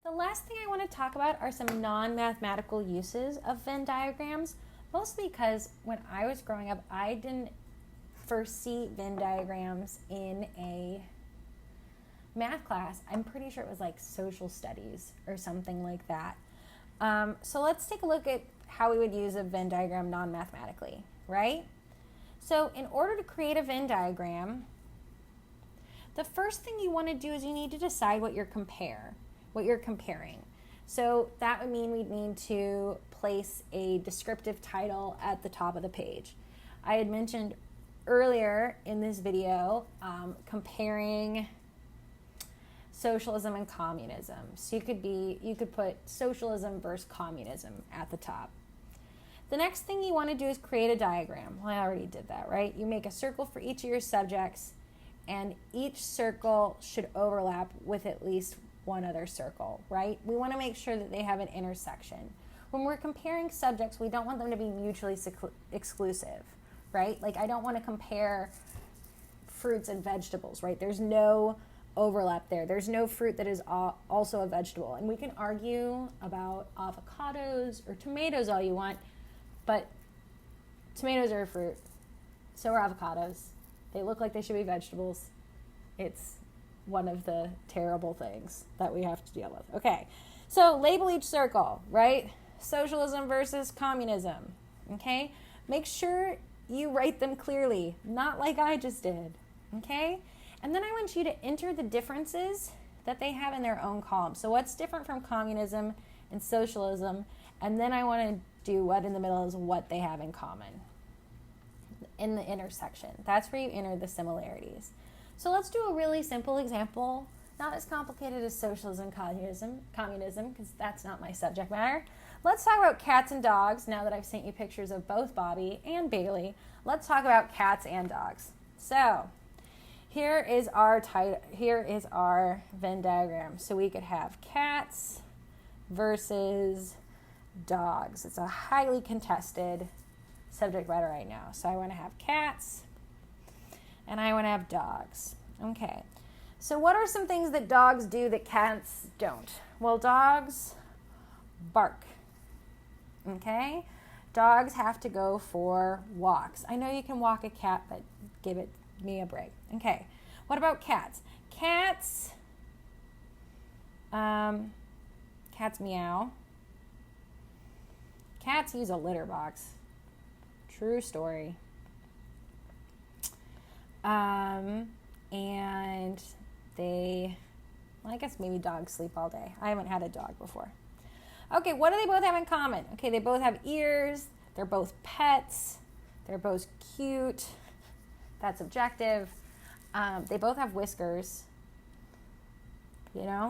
The last thing I want to talk about are some non-mathematical uses of Venn diagrams, mostly because when I was growing up, I didn't first see Venn diagrams in a math class. I'm pretty sure it was like social studies or something like that. So let's take a look at how we would use a Venn diagram non-mathematically, right? So in order to create a Venn diagram, the first thing you want to do is you need to decide what you're comparing. So that would mean we'd need to place a descriptive title at the top of the page. I had mentioned earlier in this video comparing socialism and communism. So you could put socialism versus communism at the top. The next thing you want to do is create a diagram. Well, I already did that, right? You make a circle for each of your subjects, and each circle should overlap with at least one other circle, right? We want to make sure that they have an intersection. When we're comparing subjects, we don't want them to be mutually exclusive, right? Like I don't want to compare fruits and vegetables, right? There's no overlap there. There's no fruit that is also a vegetable. And we can argue about avocados or tomatoes all you want, but tomatoes are a fruit. So are avocados. They look like they should be vegetables. It's one of the terrible things that we have to deal with. Okay, so label each circle, right? Socialism versus communism, okay? Make sure you write them clearly, not like I just did, okay? And then I want you to enter the differences that they have in their own column. So what's different from communism and socialism? And then I want to do what in the middle is what they have in common in the intersection. That's where you enter the similarities. So let's do a really simple example, not as complicated as socialism, communism, because that's not my subject matter. Let's talk about cats and dogs. Now that I've sent you pictures of both Bobby and Bailey, let's talk about cats and dogs. So here is our Venn diagram. So we could have cats versus dogs. It's a highly contested subject matter right now. So I want to have cats and I want to have dogs. Okay. So what are some things that dogs do that cats don't? Well, dogs bark. Okay? Dogs have to go for walks. I know you can walk a cat, but give me a break. Okay. What about cats? Cats meow. Cats use a litter box. True story. And I guess maybe dogs sleep all day. I haven't had a dog before. Okay, what do they both have in common? Okay, they both have ears. They're both pets. They're both cute. That's objective. They both have whiskers.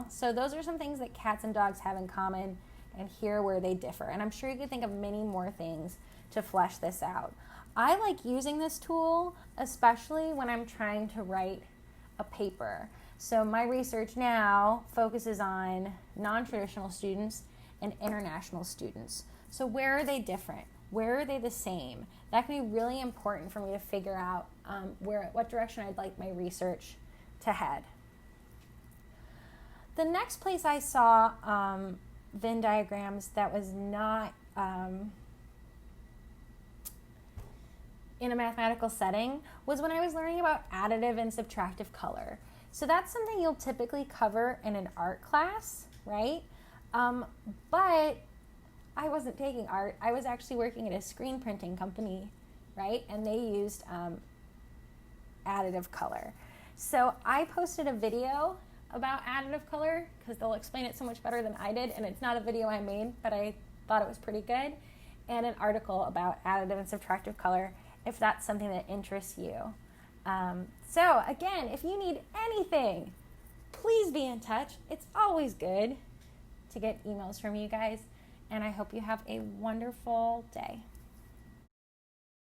So those are some things that cats and dogs have in common, and here where they differ. And I'm sure you could think of many more things to flesh this out. I like using this tool, especially when I'm trying to write a paper. So my research now focuses on non-traditional students and international students. So where are they different? Where are they the same? That can be really important for me to figure out what direction I'd like my research to head. The next place I saw Venn diagrams that was not in a mathematical setting was when I was learning about additive and subtractive color. So that's something you'll typically cover in an art class, right? But I wasn't taking art. I was actually working at a screen printing company, right? And they used additive color. So I posted a video about additive color because they'll explain it so much better than I did, and it's not a video I made, but I thought it was pretty good, and an article about additive and subtractive color if that's something that interests you. So again, if you need anything, please be in touch. It's always good to get emails from you guys, and I hope you have a wonderful day.